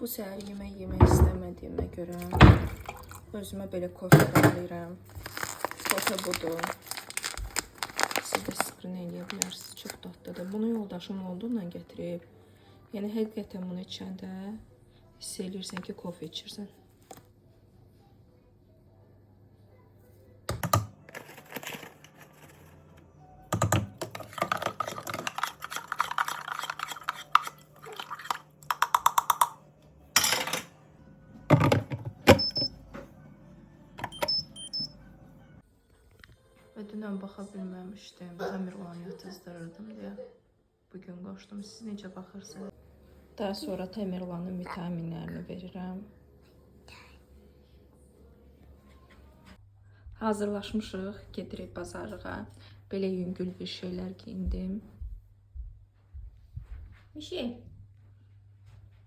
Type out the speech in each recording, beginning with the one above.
Bu səhər yemək istəmədiyimə görə özümə belə kofe alıram. Kofe budur. Siz də skrin eləyə bilərsiniz. Çox dadlıdır. Bunu yoldaşım Londondan gətirib. Yəni həqiqətən bunu içəndə hiss eləyirsən ki, kofe içirsən. Və dünən baxa bilməmişdim. Tamirlan yatızdırırdım deyə. Bugün qoşdum. Siz necə baxırsınız? Daha sonra Tamirlanın vitaminlərini verirəm. Hazırlaşmışıq. Gedirik bazarlığa. Belə yüngül bir şeylər giyindim. Bir şey.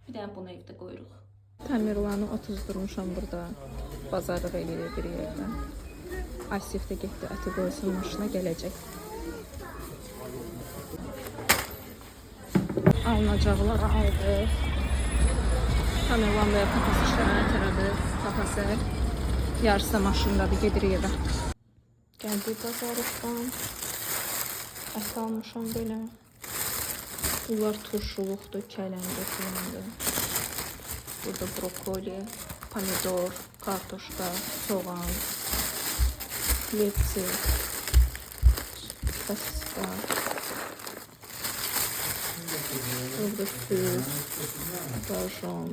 Bir dənə bunu evdə qoyuruq. Tamirlanı otuzdurmuşam burada. Bazarlıq eləyirik bir yerdən. Asif də getdi, əti qoysun maşına gələcək. Alınacaqları aldıq. Tamirlan və papası şəhərət elədi. Papası yarısı maşındadır, gedirik evə. Gəldik bazarlıqdan. Ət almışam belə. Bunlar turşuluqdur, kələndir, filandır. Burada brokoli, pomidor, kartuşka, soğan, lepsi, sosiska, burada süt, bajon,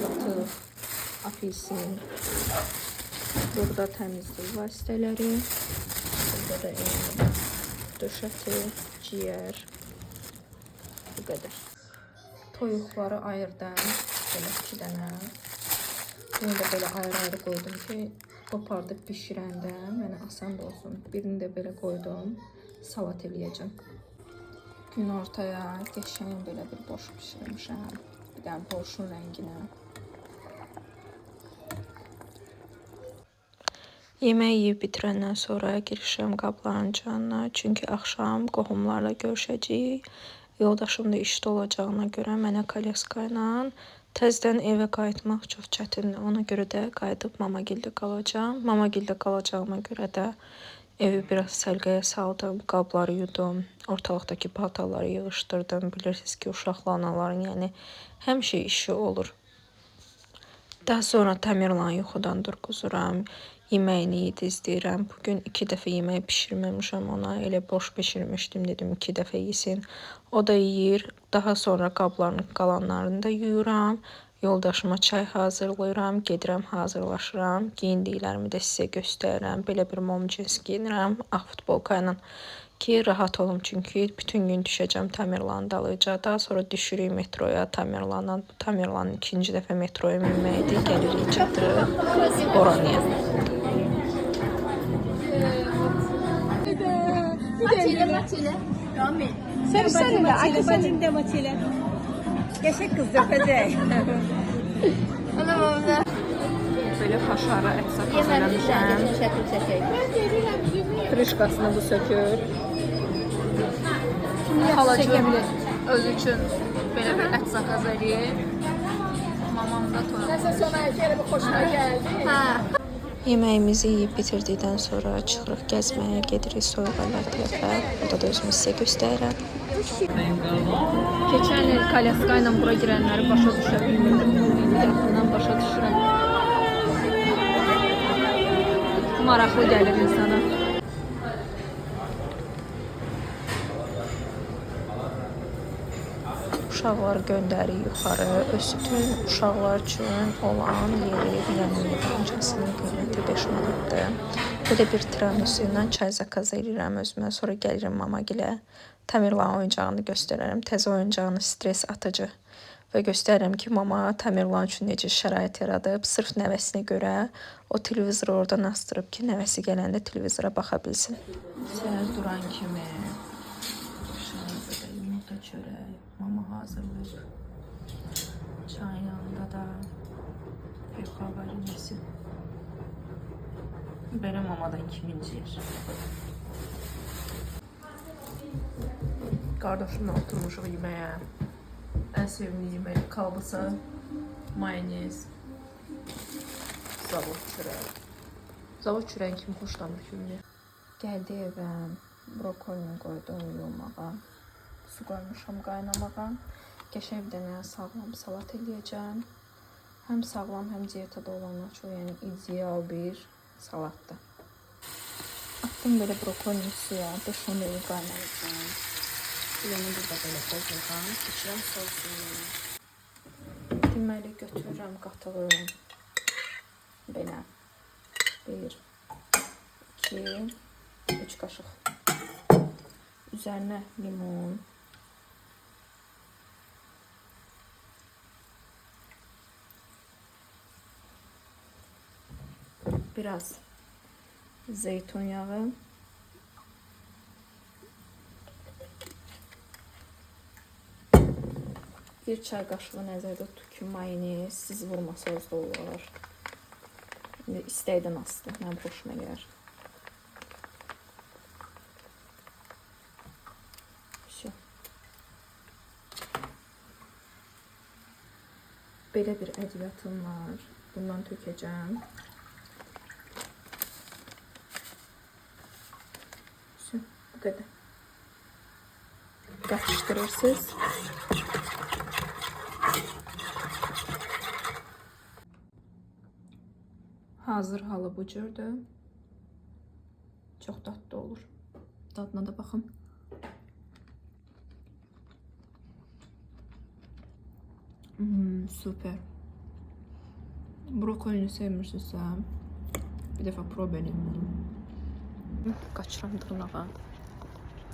yatıq, apelsin, burada təmizlik vasitələri, burada da döşəti, ciyər, bu qədər. Toyuqları ayırdım, belə 2 dənə. Bunu da belə ayrı-ayrı qoydum ki, qopardıb bişirəndə mənə asan da olsun. Birini də belə qoydum, salat eləyəcəm. Gün ortaya qəşəng belə bir boş bişirmişəm. Bir dənə borşun rənginə. Yemək yeyib bitirəndən sonra girişəm qabların canına. Çünki axşam qohumlarla görüşəcəyik. Yoldaşım da işdə olacağına görə mənə kolyaska ilə təzədən evə qayıtmaq çox çətindir. Ona görə də qayıdıb Mamagildə qalacağım. Mamagildə qalacağıma görə də evi biraz səlqəyə saldım. Qabları yudum, ortalıqdakı paltarları yığışdırdım. Bilirsiniz ki, uşaqlı anaların yəni həmişə işi olur. Daha sonra Tamirlan yuxudan durquzuram. Yeməyini yedizləyirəm. Bugün 2 dəfə yemək pişirməmişəm ona. Elə boş pişirmişdim, dedim 2 dəfə yesin. O da yeyir. Daha sonra qabların qalanlarını da yuyuram. Yoldaşıma çay hazırlayıram. Gedirəm, hazırlaşıram. Giyindiklərimi də sizə göstərirəm. Belə bir mom cins giyinirəm. Ağ futbolka ilə ki, rahat olum. Çünki bütün gün düşəcəm Tamirlanın dalıyca. Daha sonra düşürük metroya Tamirlandan. Tamirlanın 2-ci dəfə metroya minməkdir. Gəlirik, çatırıq Oraniya. Maçıyla. Rami. Sen de Ali bacım da maçıyla. Yaşa kızdır Fezey. Anam orada. Böyle kaşarı et sakız eləmişəm. Krişkasını bu sökür. Halacığım öz üçün belə bir ət sakaz eləyir. Mamam da toyuq. Nəsə sona gəlib xoşuna gəldi. Hə. Yeməyimizi yeyib bitirdikdən sonra çıxırıq gəzməyə, gedirik soyuqlar tərəfə. Burada da özümü sizə göstərirəm. Keçən il kolyaska ilə bura girənləri başa düşə bilmirdim. Bundan başa düşürəm. Maraqlı gəlir insana. Uşaqları göndərik yuxarı. Bütün uşaqlar üçün olan yeri yəni meydançasının qiyməti 5 manatdır. Belə bir tiramisu ilə çay zakaz edirəm özümə. Sonra gəlirəm Mamagilə. Tamirlan oyuncağını göstərərəm. Təzə oyuncağını stres atıcı. Və göstərirəm ki, mama Tamirlan üçün necə şərait yaradıb. Sırf nəvəsinə görə o televizoru oradan astırıb ki, nəvəsi gələndə televizora baxa bilsin. Səhər duran kimi yumurta çörək mama hazırlayır. Çayın yanında da bir xavarinesi. Belə mamadan kim incir? Qardaşımla oturmuşuq yeməyə. Ən sevimli yemək. Kalbasa, mayonez, zavod çörək. Zavod çörəyin kimi xoşlanır kimi. Gəldi evə, brokolini qoydum yuyulmağa. Su qoymuşam qaynamağa. Qəşəng bir dənə sağlam salat eləyəcəm. Həm sağlam, həm dietada olanlar üçün, yəni ideal bir salatdır. Attım belə brokolini suya, 5-10 dəqiqə qaynayacağım. Bunu burada belə qoyacağam, keçirəm sosunu. Deməli götürürəm qatığı. Belə 1, 2, 3 qaşıq. Üzərinə limon. Biraz zeytun yağı. Bir çay qaşığı nəzərdə tutun ki, mayonez siz vurmasanız da olar. İndi istəkdən asılı, mənim xoşuma gəlir. Belə bir ədviyyatım var. Bundan tökəcəm. Bu qədər. Qarışdırırsınız. Hazır halı bu cürdür. Çox dadlı olur. Dadına da baxın. Süper. Brokolini sevmirsinizsə, bir dəfə prob eləyin. Qaçıram dırnağa.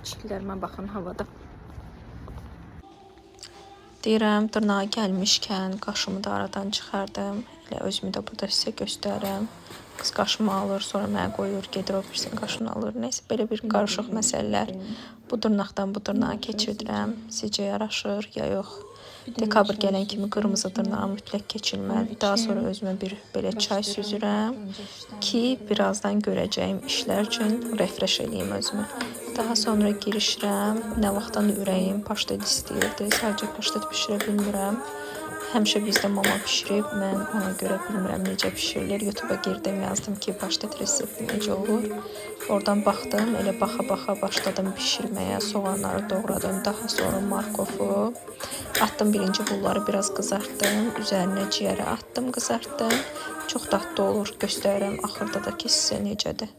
Çiklərimə baxın havada. Deyirəm, dırnağa gəlmişkən qaşımı da aradan çıxardım. Elə özümü də burada sizə göstərirəm. Qız qaşımı alır, sonra mənə qoyur, gedir o birsin qaşını alır. Neysə, belə bir qarışıq məsələlər. Bu dırnaqdan bu dırnağa keçirdirəm. Sizcə yaraşır ya yox? Dekabr gələn kimi qırmızı dırnağı mütləq keçirməli. Daha sonra özümə bir belə çay süzürəm ki, birazdan görəcəyim işlər üçün refresh eləyim özümü. Daha sonra girişirəm. Nə vaxtdan ürəyim paştet istəyirdi. Sadəcə paştet bişirə bilmirəm. Həmişə bizdə mama pişirib, mən ona görə bilmirəm necə pişirilir. YouTube'a girdim, yazdım ki, paştet resepti necə olur. Oradan baxdım, elə baxa-baxa başladım pişirməyə. Soğanları doğradım, daha sonra markofu. Atdım birinci bunları biraz qızartdım. Üzərinə ciyəri atdım, qızartdım. Çox dadlı olur, göstərirəm. Axırda da ki, sizə necədir.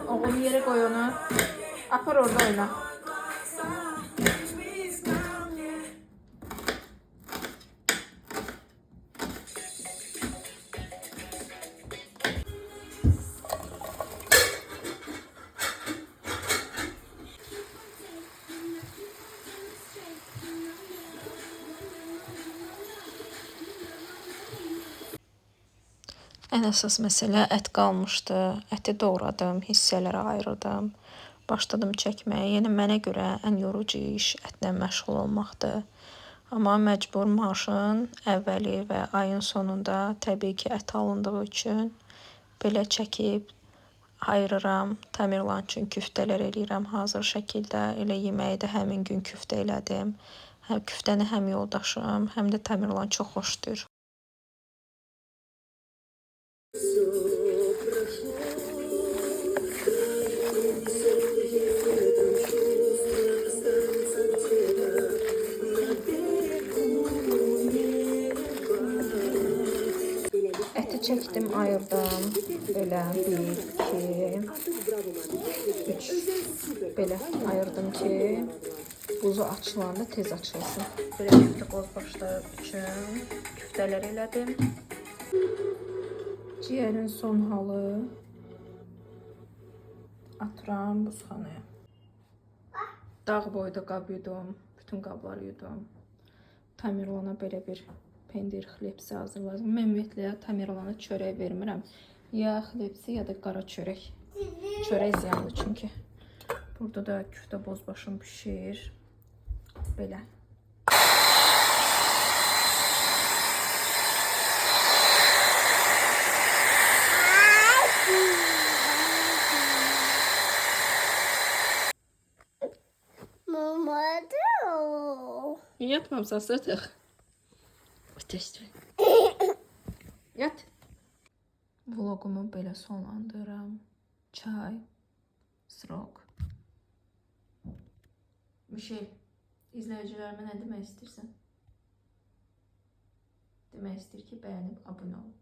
Oğlum yere koy onu. Apar orada oyna. Ən əsas məsələ ət qalmışdı. Əti doğradım, hissələrə ayırdım. Başladım çəkməyə. Yəni mənə görə ən yorucu iş ətlə məşğul olmaqdır. Amma məcbur maaşın əvvəli və ayın sonunda təbii ki, ət alındığı üçün belə çəkib ayırıram. Tamerlan üçün küftələr eləyirəm hazır şəkildə. Elə yeməyi də həmin gün küftə elədim. Küftəni həm yoldaşım, həm də Tamerlan çox xoşdur. Əti çəkdim, ayırdım. Belə 1, 2, 3 belə ayırdım ki, buzu açılanda tez açılsın. Belə küftə qozbaşları üçün küftələr elədim. Ciyərin son halı atıram buzxanaya. Dağ boyda qab yudum, bütün qabları yudum. Tamerlana belə bir pendir xlebsi hazırladım. Mən ümumiyyətlə Tamerlana çörək vermirəm. Ya xlebsi ya da qara çörək. Çörək ziyanlı çünki. Burada da küftə bozbaşım pişir. Belə. Yatmamısan satıq. Ötəşdir. Yat. Vlogumu belə sonlandırıram. Çay. Srok. Mişel, izləyicilərimə nə demək istəyirsən? Demək istəyir ki, bəyənib abunə ol.